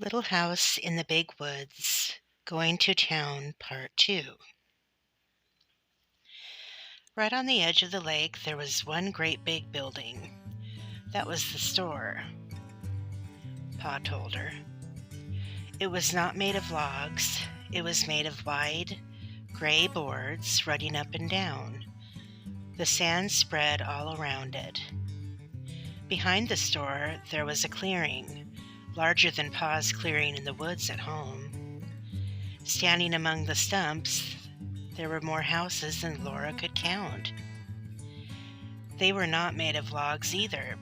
Little House in the Big Woods, Going to Town, Part 2. Right on the edge of the lake, there was one great big building. That was the store, Pa told her. It was not made of logs. It was made of wide, gray boards running up and down. The sand spread all around it. Behind the store, there was a clearing, larger than Pa's clearing in the woods at home. Standing among the stumps, there were more houses than Laura could count. They were not made of logs either.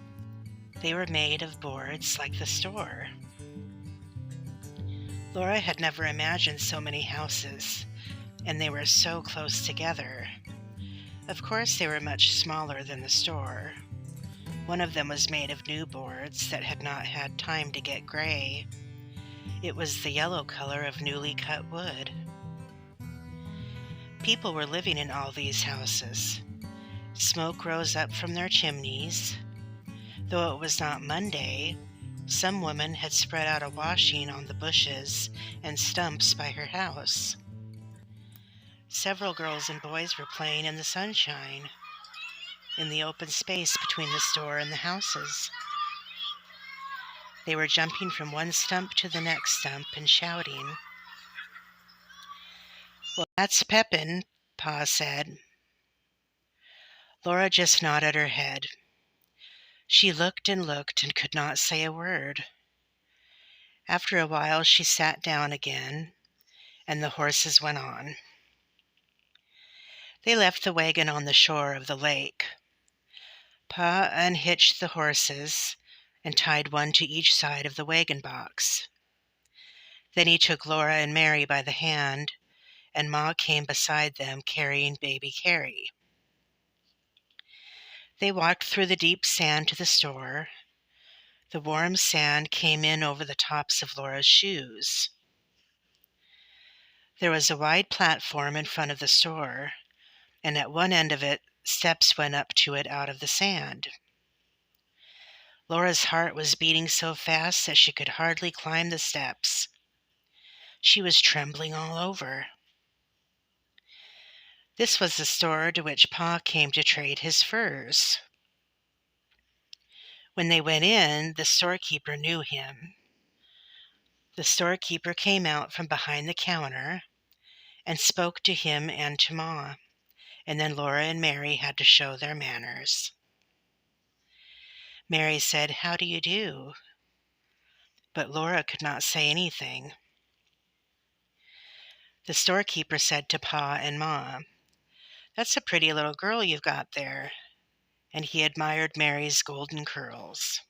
They were made of boards like the store. Laura had never imagined so many houses, and they were so close together. Of course, they were much smaller than the store. One of them was made of new boards that had not had time to get gray. It was the yellow color of newly cut wood. People were living in all these houses. Smoke rose up from their chimneys. Though it was not Monday, some woman had spread out a washing on the bushes and stumps by her house. Several girls and boys were playing in the sunshine, in the open space between the store and the houses. They were jumping from one stump to the next stump and shouting. "Well, that's Pepin," Pa said. Laura just nodded her head. She looked and could not say a word. After a while she sat down again, and the horses went on. They left the wagon on the shore of the lake. Pa unhitched the horses and tied one to each side of the wagon box. Then he took Laura and Mary by the hand, and Ma came beside them carrying baby Carrie. They walked through the deep sand to the store. The warm sand came in over the tops of Laura's shoes. There was a wide platform in front of the store, and at one end of it, steps went up to it out of the sand. Laura's heart was beating so fast that she could hardly climb the steps. She was trembling all over. This was the store to which Pa came to trade his furs. When they went in, the storekeeper knew him. The storekeeper came out from behind the counter and spoke to him and to Ma, and then Laura and Mary had to show their manners. Mary said, "How do you do?" But Laura could not say anything. The storekeeper said to Pa and Ma, "That's a pretty little girl you've got there," and he admired Mary's golden curls.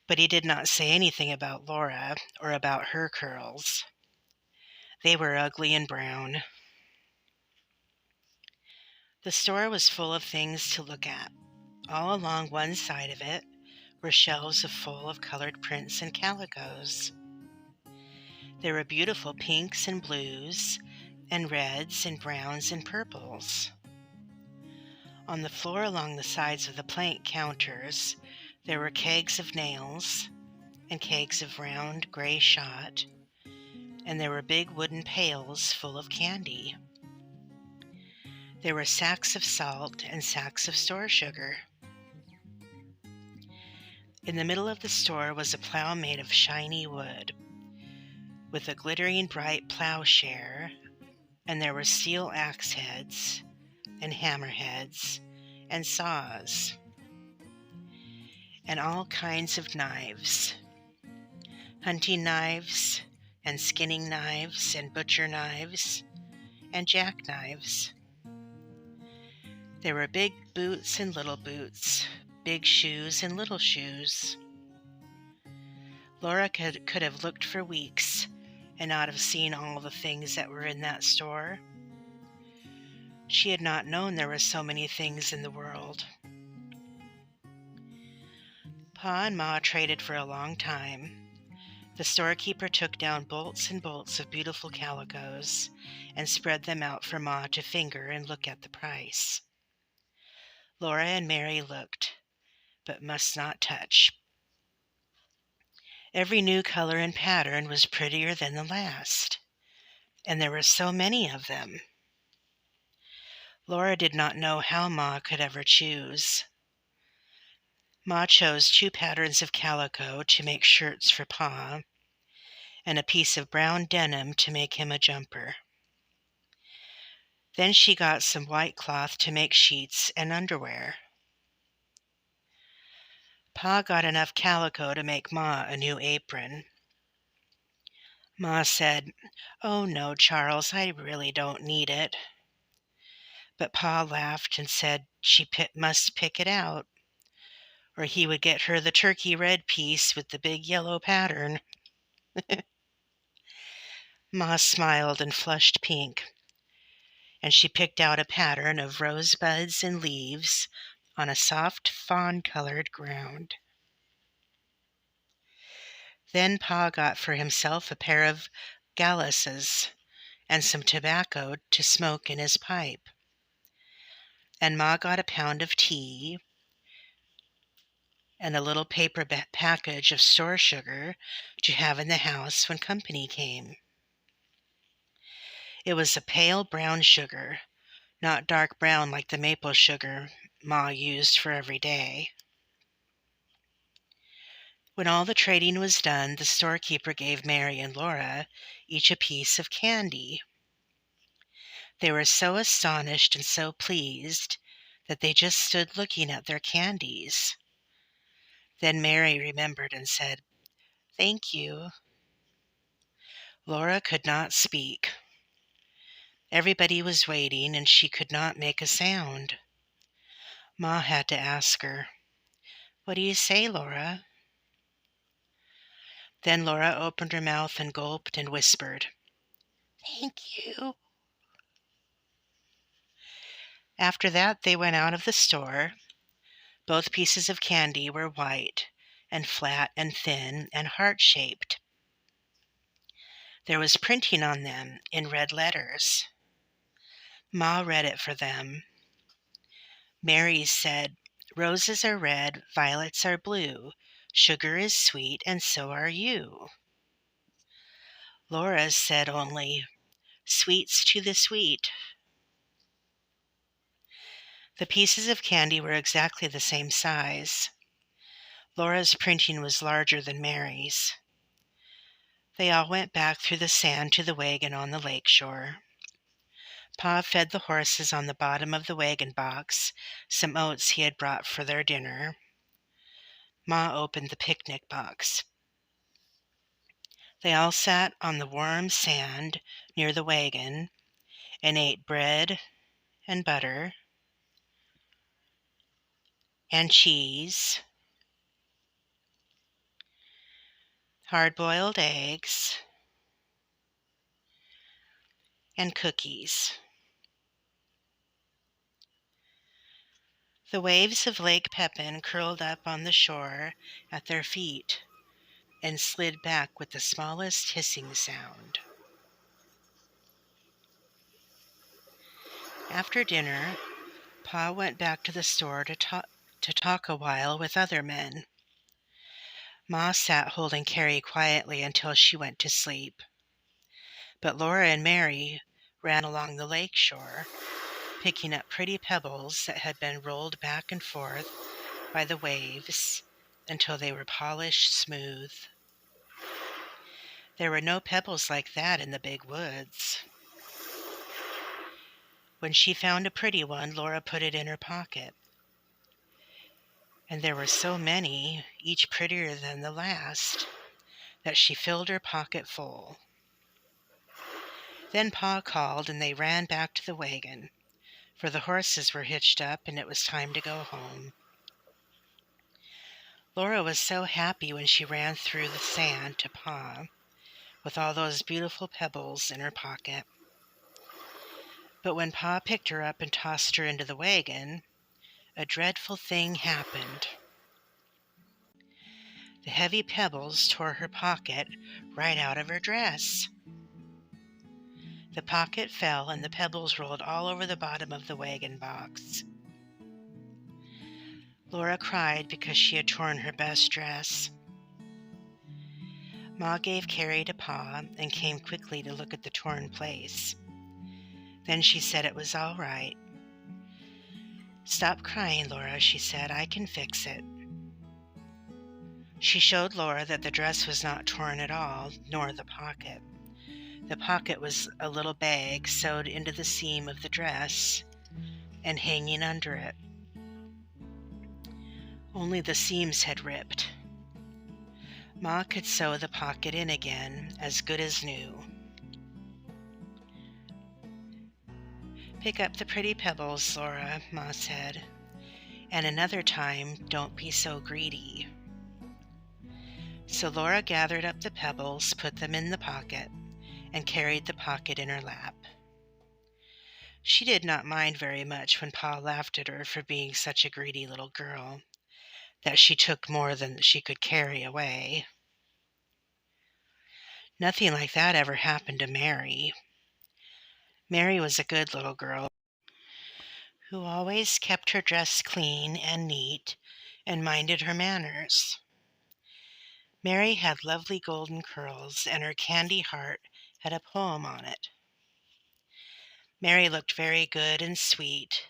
But he did not say anything about Laura or about her curls. They were ugly and brown. The store was full of things to look at. All along one side of it were shelves full of colored prints and calicos. There were beautiful pinks and blues, and reds and browns and purples. On the floor along the sides of the plank counters, there were kegs of nails and kegs of round gray shot, and there were big wooden pails full of candy. There were sacks of salt and sacks of store sugar. In the middle of the store was a plow made of shiny wood, with a glittering bright plowshare, and there were steel axe heads and hammerheads and saws, and all kinds of knives, hunting knives and skinning knives and butcher knives and jackknives. There were big boots and little boots, big shoes and little shoes. Laura could have looked for weeks and not have seen all the things that were in that store. She had not known there were so many things in the world. Pa and Ma traded for a long time. The storekeeper took down bolts and bolts of beautiful calicos and spread them out for Ma to finger and look at the price. Laura and Mary looked, but must not touch. Every new color and pattern was prettier than the last, and there were so many of them. Laura did not know how Ma could ever choose. Ma chose 2 patterns of calico to make shirts for Pa, and a piece of brown denim to make him a jumper. Then she got some white cloth to make sheets and underwear. Pa got enough calico to make Ma a new apron. Ma said, "Oh no, Charles, I really don't need it." But Pa laughed and said she must pick it out, or he would get her the turkey red piece with the big yellow pattern. Ma smiled and flushed pink, and she picked out a pattern of rosebuds and leaves on a soft fawn-colored ground. Then Pa got for himself a pair of galluses and some tobacco to smoke in his pipe. And Ma got a pound of tea and a little paper package of store sugar to have in the house when company came. It was a pale brown sugar, not dark brown like the maple sugar Ma used for every day. When all the trading was done, the storekeeper gave Mary and Laura each a piece of candy. They were so astonished and so pleased that they just stood looking at their candies. Then Mary remembered and said, "Thank you." Laura could not speak. Everybody was waiting, and she could not make a sound. Ma had to ask her, "What do you say, Laura?" Then Laura opened her mouth and gulped and whispered, "Thank you." After that, they went out of the store. Both pieces of candy were white and flat and thin and heart-shaped. There was printing on them in red letters. Ma read it for them. Mary said, "Roses are red, violets are blue. Sugar is sweet, and so are you." Laura said only, "Sweets to the sweet." The pieces of candy were exactly the same size. Laura's printing was larger than Mary's. They all went back through the sand to the wagon on the lake shore. Pa fed the horses on the bottom of the wagon box some oats he had brought for their dinner. Ma opened the picnic box. They all sat on the warm sand near the wagon and ate bread and butter and cheese, hard-boiled eggs, and cookies. The waves of Lake Pepin curled up on the shore at their feet and slid back with the smallest hissing sound. After dinner, Pa went back to the store to talk a while with other men. Ma sat holding Carrie quietly until she went to sleep. But Laura and Mary ran along the lake shore, picking up pretty pebbles that had been rolled back and forth by the waves until they were polished smooth. There were no pebbles like that in the big woods. When she found a pretty one, Laura put it in her pocket. And there were so many, each prettier than the last, that she filled her pocket full. Then Pa called, and they ran back to the wagon, for the horses were hitched up and it was time to go home. Laura was so happy when she ran through the sand to Pa, with all those beautiful pebbles in her pocket. But when Pa picked her up and tossed her into the wagon, a dreadful thing happened. The heavy pebbles tore her pocket right out of her dress. The pocket fell and the pebbles rolled all over the bottom of the wagon box. Laura cried because she had torn her best dress. Ma gave Carrie to Pa and came quickly to look at the torn place. Then she said it was all right. "Stop crying, Laura," she said. "I can fix it." She showed Laura that the dress was not torn at all, nor the pocket. The pocket was a little bag sewed into the seam of the dress and hanging under it. Only the seams had ripped. Ma could sew the pocket in again, as good as new. "Pick up the pretty pebbles, Laura," Ma said. "And another time, don't be so greedy." So Laura gathered up the pebbles, put them in the pocket, and carried the pocket in her lap. She did not mind very much when Pa laughed at her for being such a greedy little girl, that she took more than she could carry away. Nothing like that ever happened to Mary. Mary was a good little girl who always kept her dress clean and neat and minded her manners. Mary had lovely golden curls, and her candy heart had a poem on it. Mary looked very good and sweet,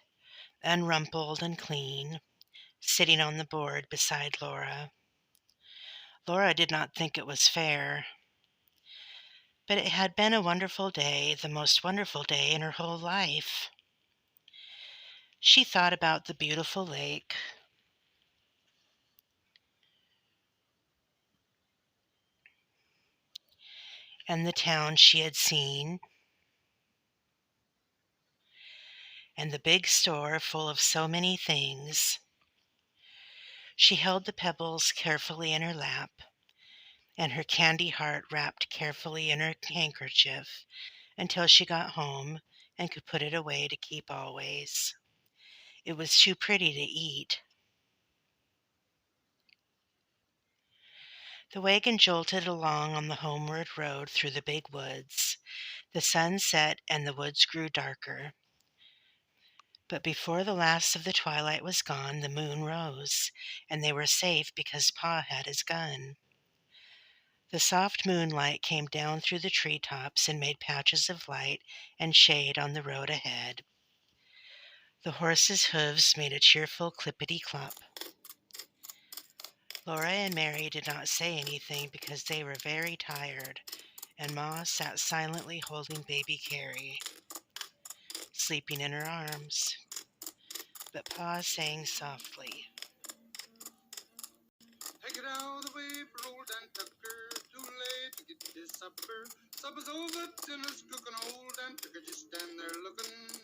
unrumpled and clean, sitting on the board beside Laura. Laura did not think it was fair, but it had been a wonderful day, the most wonderful day in her whole life. She thought about the beautiful lake, and the town she had seen, and the big store full of so many things. She held the pebbles carefully in her lap, and her candy heart wrapped carefully in her handkerchief until she got home and could put it away to keep always. It was too pretty to eat. The wagon jolted along on the homeward road through the big woods. The sun set and the woods grew darker. But before the last of the twilight was gone, the moon rose, and they were safe because Pa had his gun. The soft moonlight came down through the tree tops and made patches of light and shade on the road ahead. The horses' hooves made a cheerful clippity-clop. Laura and Mary did not say anything because they were very tired, and Ma sat silently holding baby Carrie, sleeping in her arms. But Pa sang softly, "Take it out of the way for old Aunt Tucker. Too late to get your supper. Supper's over, dinner's cooking. Old Aunt Tucker just stand there looking.